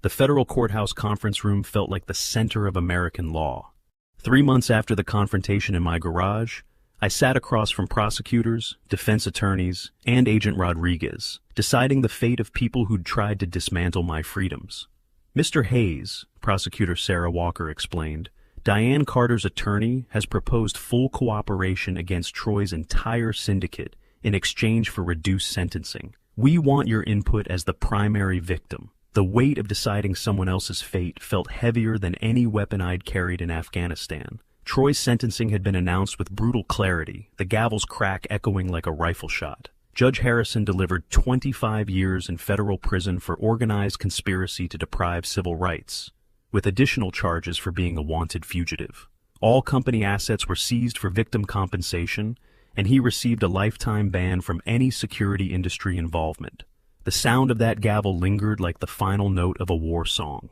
The federal courthouse conference room felt like the center of American law. 3 months after the confrontation in my garage, I sat across from prosecutors, defense attorneys, and Agent Rodriguez, deciding the fate of people who'd tried to dismantle my freedoms. Mr. Hayes, Prosecutor Sarah Walker explained, Diane Carter's attorney has proposed full cooperation against Troy's entire syndicate in exchange for reduced sentencing. We want your input as the primary victim. The weight of deciding someone else's fate felt heavier than any weapon I'd carried in Afghanistan. Troy's sentencing had been announced with brutal clarity, the gavel's crack echoing like a rifle shot. Judge Harrison delivered 25 years in federal prison for organized conspiracy to deprive civil rights, with additional charges for being a wanted fugitive. All company assets were seized for victim compensation, and he received a lifetime ban from any security industry involvement. The sound of that gavel lingered like the final note of a war song.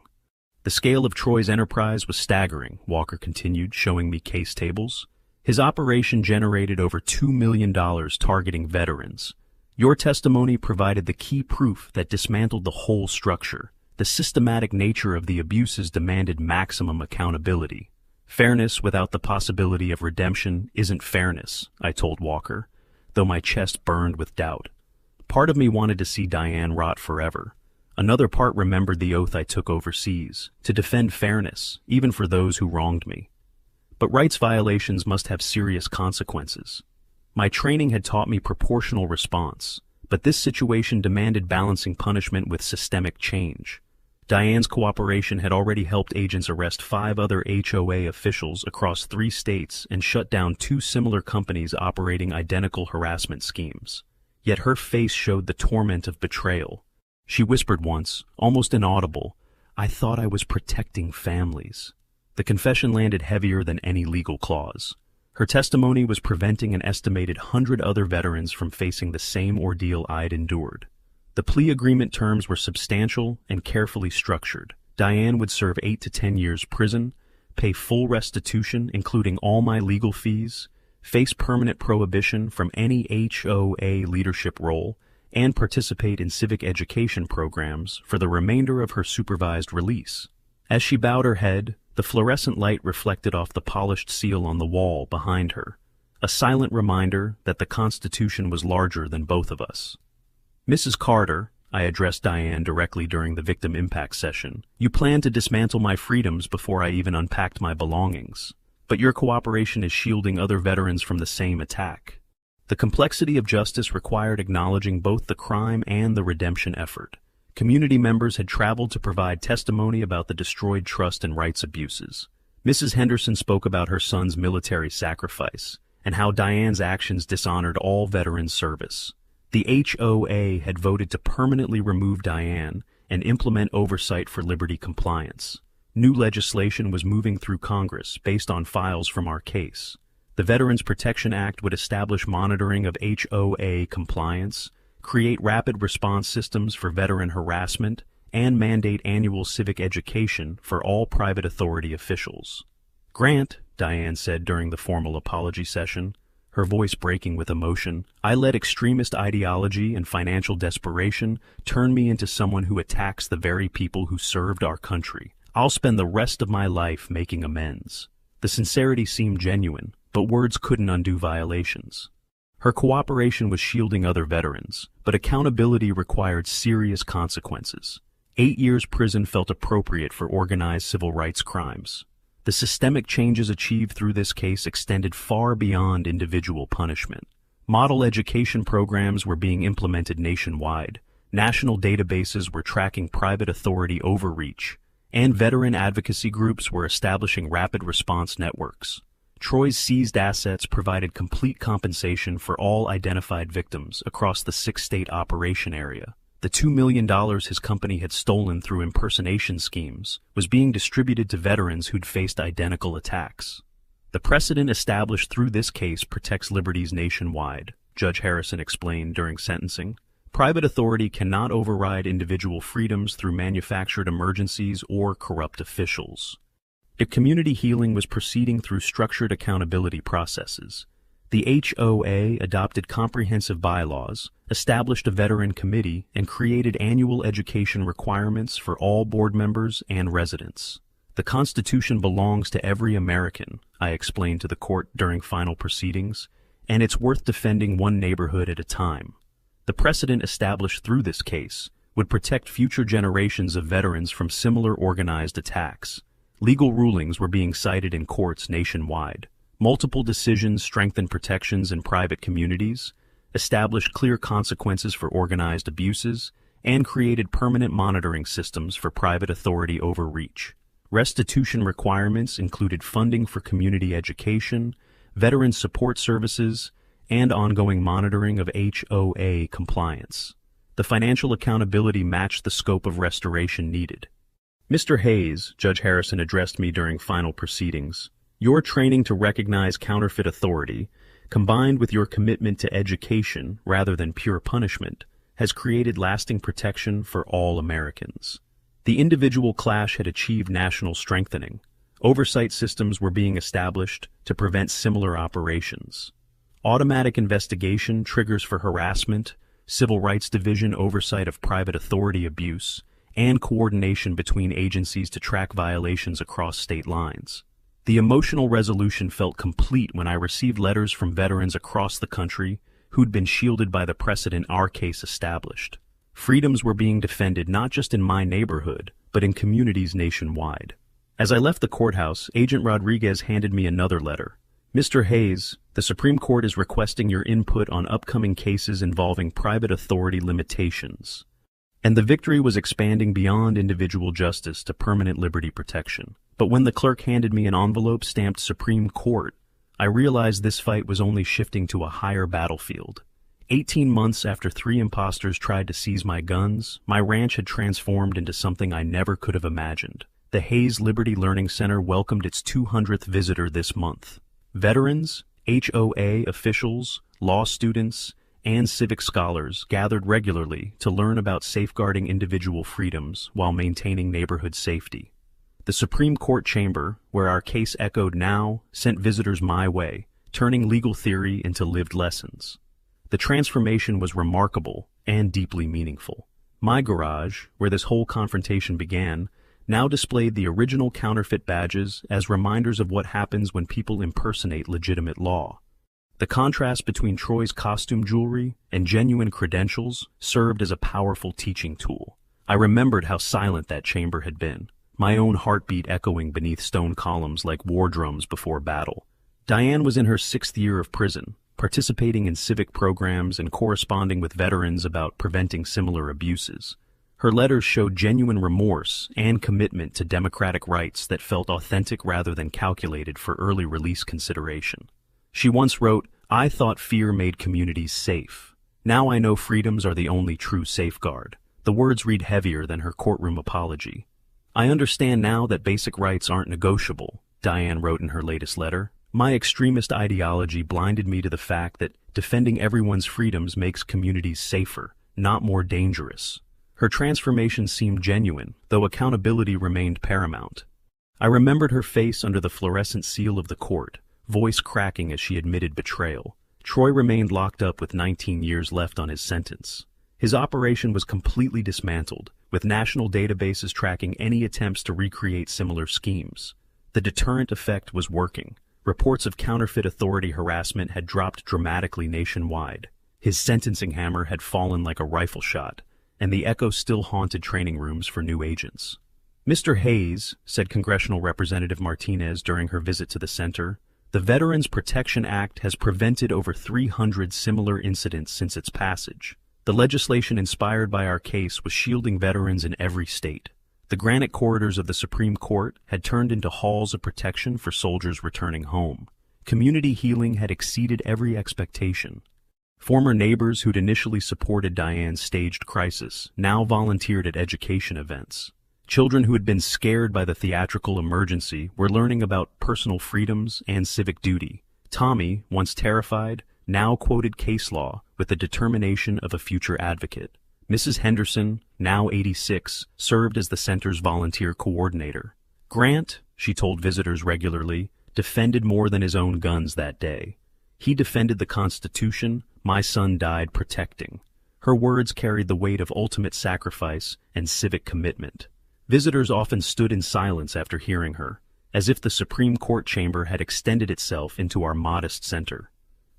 The scale of Troy's enterprise was staggering, Walker continued, showing me case tables. His operation generated over $2 million targeting veterans. Your testimony provided the key proof that dismantled the whole structure. The systematic nature of the abuses demanded maximum accountability. Fairness without the possibility of redemption isn't fairness, I told Walker, though my chest burned with doubt. Part of me wanted to see Diane rot forever. Another part remembered the oath I took overseas, to defend fairness, even for those who wronged me. But rights violations must have serious consequences. My training had taught me proportional response, but this situation demanded balancing punishment with systemic change. Diane's cooperation had already helped agents arrest 5 other HOA officials across 3 states and shut down 2 similar companies operating identical harassment schemes. Yet her face showed the torment of betrayal. She whispered once, almost inaudible, "I thought I was protecting families." The confession landed heavier than any legal clause. Her testimony was preventing an estimated 100 other veterans from facing the same ordeal I'd endured. The plea agreement terms were substantial and carefully structured. Diane would serve 8 to 10 years prison, pay full restitution including all my legal fees, face permanent prohibition from any HOA leadership role, and participate in civic education programs for the remainder of her supervised release. As she bowed her head, the fluorescent light reflected off the polished seal on the wall behind her, a silent reminder that the Constitution was larger than both of us. Mrs. Carter, I addressed Diane directly during the victim impact session, you planned to dismantle my freedoms before I even unpacked my belongings. but your cooperation is shielding other veterans from the same attack. The complexity of justice required acknowledging both the crime and the redemption effort. Community members had traveled to provide testimony about the destroyed trust and rights abuses. Mrs. Henderson spoke about her son's military sacrifice and how Diane's actions dishonored all veteran service. The HOA had voted to permanently remove Diane and implement oversight for Liberty compliance. New legislation was moving through Congress based on files from our case. The Veterans Protection Act would establish monitoring of HOA compliance, create rapid response systems for veteran harassment, and mandate annual civic education for all private authority officials. "Grant," Diane said during the formal apology session, her voice breaking with emotion, "I let extremist ideology and financial desperation turn me into someone who attacks the very people who served our country. I'll spend the rest of my life making amends." The sincerity seemed genuine, but words couldn't undo violations. Her cooperation was shielding other veterans, but accountability required serious consequences. 8 years prison felt appropriate for organized civil rights crimes. The systemic changes achieved through this case extended far beyond individual punishment. Model education programs were being implemented nationwide, national databases were tracking private authority overreach, and veteran advocacy groups were establishing rapid response networks. Troy's seized assets provided complete compensation for all identified victims across the 6-state operation area. The $2 million his company had stolen through impersonation schemes was being distributed to veterans who'd faced identical attacks. The precedent established through this case protects liberties nationwide, Judge Harrison explained during sentencing. Private authority cannot override individual freedoms through manufactured emergencies or corrupt officials. If community healing was proceeding through structured accountability processes, the HOA adopted comprehensive bylaws, established a veteran committee, and created annual education requirements for all board members and residents. "The Constitution belongs to every American," I explained to the court during final proceedings, "and it's worth defending one neighborhood at a time." The precedent established through this case would protect future generations of veterans from similar organized attacks. Legal rulings were being cited in courts nationwide. Multiple decisions strengthened protections in private communities, established clear consequences for organized abuses, and created permanent monitoring systems for private authority overreach. Restitution requirements included funding for community education, veteran support services, and ongoing monitoring of HOA compliance. The financial accountability matched the scope of restoration needed. "Mr. Hayes," Judge Harrison addressed me during final proceedings, "your training to recognize counterfeit authority, combined with your commitment to education rather than pure punishment, has created lasting protection for all Americans." The individual clash had achieved national strengthening. Oversight systems were being established to prevent similar operations. Automatic investigation triggers for harassment, civil rights division oversight of private authority abuse, and coordination between agencies to track violations across state lines. The emotional resolution felt complete when I received letters from veterans across the country who'd been shielded by the precedent our case established. Freedoms were being defended not just in my neighborhood, but in communities nationwide. As I left the courthouse, Agent Rodriguez handed me another letter. "Mr. Hayes, the Supreme Court is requesting your input on upcoming cases involving private authority limitations." And the victory was expanding beyond individual justice to permanent liberty protection. But when the clerk handed me an envelope stamped Supreme Court, I realized this fight was only shifting to a higher battlefield. 18 months after 3 impostors tried to seize my guns, my ranch had transformed into something I never could have imagined. The Hayes Liberty Learning Center welcomed its 200th visitor this month. Veterans, HOA officials, law students, and civic scholars gathered regularly to learn about safeguarding individual freedoms while maintaining neighborhood safety. The Supreme Court chamber, where our case echoed now, sent visitors my way, turning legal theory into lived lessons. The transformation was remarkable and deeply meaningful. My garage, where this whole confrontation began, now displayed the original counterfeit badges as reminders of what happens when people impersonate legitimate law. The contrast between Troy's costume jewelry and genuine credentials served as a powerful teaching tool. I remembered how silent that chamber had been. my own heartbeat echoing beneath stone columns like war drums before battle. Diane was in her 6th year of prison, participating in civic programs and corresponding with veterans about preventing similar abuses. Her letters showed genuine remorse and commitment to democratic rights that felt authentic rather than calculated for early release consideration. She once wrote, "I thought fear made communities safe. Now I know freedoms are the only true safeguard." The words read heavier than her courtroom apology. "I understand now that basic rights aren't negotiable," Diane wrote in her latest letter. "My extremist ideology blinded me to the fact that defending everyone's freedoms makes communities safer, not more dangerous." Her transformation seemed genuine, though accountability remained paramount. I remembered her face under the fluorescent seal of the court, voice cracking as she admitted betrayal. Troy remained locked up with 19 years left on his sentence. His operation was completely dismantled, with national databases tracking any attempts to recreate similar schemes. The deterrent effect was working. Reports of counterfeit authority harassment had dropped dramatically nationwide. His sentencing hammer had fallen like a rifle shot, and the echo still haunted training rooms for new agents. "Mr. Hayes," said Congressional Representative Martinez during her visit to the center, "the Veterans Protection Act has prevented over 300 similar incidents since its passage. The legislation inspired by our case was shielding veterans in every state. The granite corridors of the Supreme Court had turned into halls of protection for soldiers returning home. Community healing had exceeded every expectation." Former neighbors who'd initially supported Diane's staged crisis now volunteered at education events. Children who had been scared by the theatrical emergency were learning about personal freedoms and civic duty. Tommy, once terrified, now quoted case law with the determination of a future advocate. Mrs. Henderson, now 86, served as the center's volunteer coordinator. Grant, she told visitors regularly, defended more than his own guns that day. "He defended the Constitution, my son died protecting." Her words carried the weight of ultimate sacrifice and civic commitment. Visitors often stood in silence after hearing her, as if the Supreme Court chamber had extended itself into our modest center.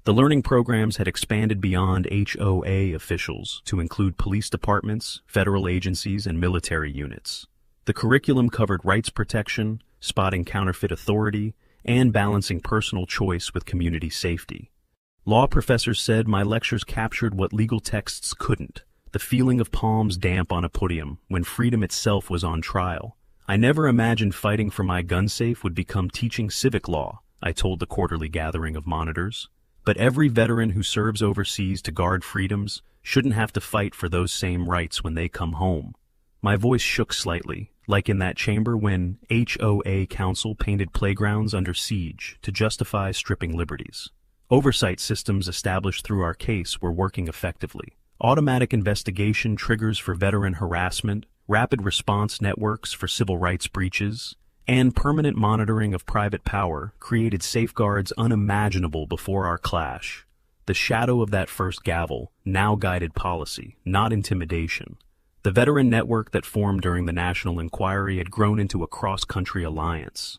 The learning programs had expanded beyond HOA officials to include police departments, federal agencies, and military units. The curriculum covered rights protection, spotting counterfeit authority, and balancing personal choice with community safety. Law professors said my lectures captured what legal texts couldn't, the feeling of palms damp on a podium when freedom itself was on trial. "I never imagined fighting for my gun safe would become teaching civic law," I told the quarterly gathering of monitors. "But every veteran who serves overseas to guard freedoms shouldn't have to fight for those same rights when they come home." My voice shook slightly, like in that chamber when HOA counsel painted playgrounds under siege to justify stripping liberties. Oversight systems established through our case were working effectively. Automatic investigation triggers for veteran harassment, rapid response networks for civil rights breaches, and permanent monitoring of private power created safeguards unimaginable before our clash. The shadow of that first gavel now guided policy, not intimidation. The veteran network that formed during the national inquiry had grown into a cross-country alliance.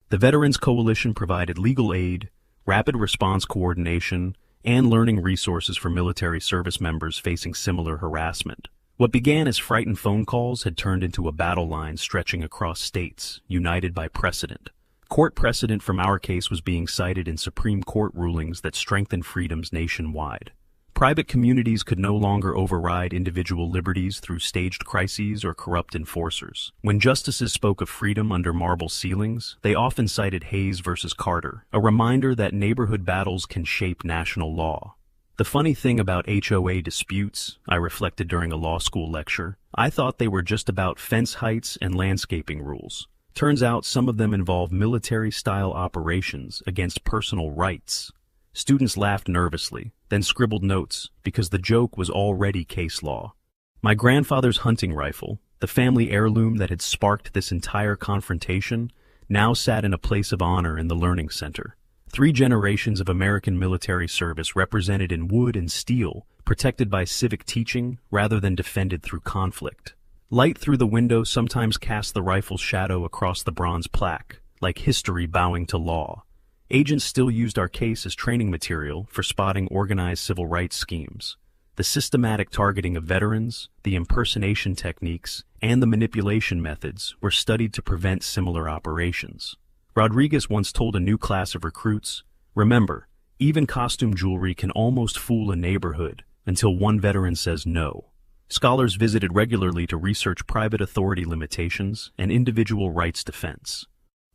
The Veterans Coalition provided legal aid, rapid response coordination, and learning resources for military service members facing similar harassment. What began as frightened phone calls had turned into a battle line stretching across states, united by precedent. Court precedent from our case was being cited in Supreme Court rulings that strengthened freedoms nationwide. Private communities could no longer override individual liberties through staged crises or corrupt enforcers. When justices spoke of freedom under marble ceilings, they often cited Hayes versus Carter, a reminder that neighborhood battles can shape national law. The funny thing about HOA disputes, I reflected during a law school lecture, I thought they were just about fence heights and landscaping rules. Turns out some of them involve military-style operations against personal rights. Students laughed nervously, then scribbled notes, because the joke was already case law. My grandfather's hunting rifle, the family heirloom that had sparked this entire confrontation, now sat in a place of honor in the Learning Center. 3 generations of American military service represented in wood and steel, protected by civic teaching rather than defended through conflict. Light through the window sometimes cast the rifle's shadow across the bronze plaque, like history bowing to law. Agents still used our case as training material for spotting organized civil rights schemes. The The systematic targeting of veterans, the impersonation techniques, and the manipulation methods were studied to prevent similar operations. Rodriguez once told a new class of recruits, "Remember, even costume jewelry can almost fool a neighborhood until one veteran says no." Scholars visited regularly to research private authority limitations and individual rights defense.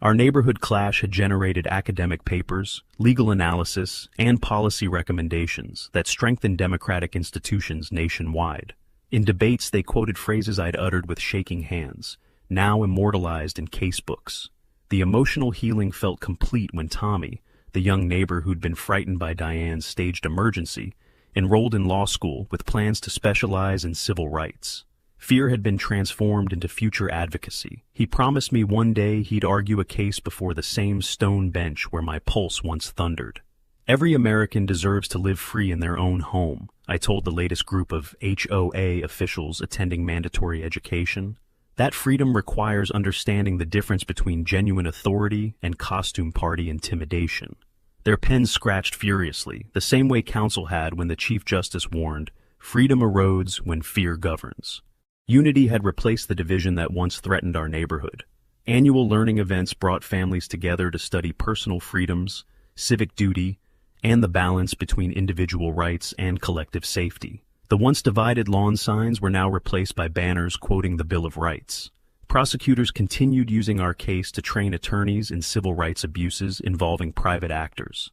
Our neighborhood clash had generated academic papers, legal analysis, and policy recommendations that strengthened democratic institutions nationwide. In debates, they quoted phrases I'd uttered with shaking hands, now immortalized in casebooks. The emotional healing felt complete when Tommy, the young neighbor who'd been frightened by Diane's staged emergency, enrolled in law school with plans to specialize in civil rights. Fear had been transformed into future advocacy. He promised me one day he'd argue a case before the same stone bench where my pulse once thundered. Every American deserves to live free in their own home, I told the latest group of HOA officials attending mandatory education. That freedom requires understanding the difference between genuine authority and costume party intimidation. Their pens scratched furiously, the same way counsel had when the Chief Justice warned, "Freedom erodes when fear governs." Unity had replaced the division that once threatened our neighborhood. Annual learning events brought families together to study personal freedoms, civic duty, and the balance between individual rights and collective safety. The once divided lawn signs were now replaced by banners quoting the Bill of Rights. Prosecutors continued using our case to train attorneys in civil rights abuses involving private actors.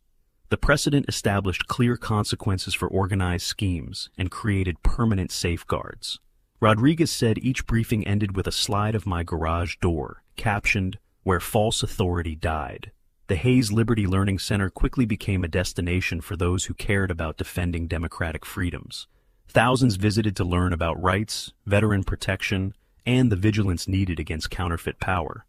The precedent established clear consequences for organized schemes and created permanent safeguards. Rodriguez said each briefing ended with a slide of my garage door, captioned, "Where False Authority Died." The Hayes Liberty Learning Center quickly became a destination for those who cared about defending democratic freedoms. Thousands visited to learn about rights, veteran protection, and the vigilance needed against counterfeit power.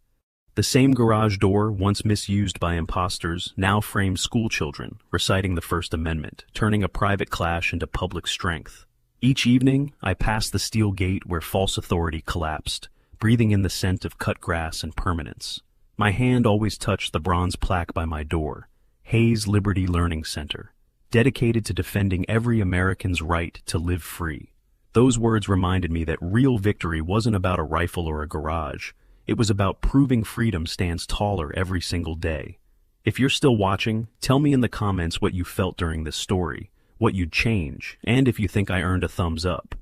The same garage door, once misused by impostors, now framed schoolchildren, reciting the First Amendment, turning a private clash into public strength. Each evening, I passed the steel gate where false authority collapsed, breathing in the scent of cut grass and permanence. My hand always touched the bronze plaque by my door, Hayes Liberty Learning Center, dedicated to defending every American's right to live free. Those words reminded me that real victory wasn't about a rifle or a garage. It was about proving freedom stands taller every single day. If you're still watching, tell me in the comments what you felt during this story, what you'd change, and if you think I earned a thumbs up.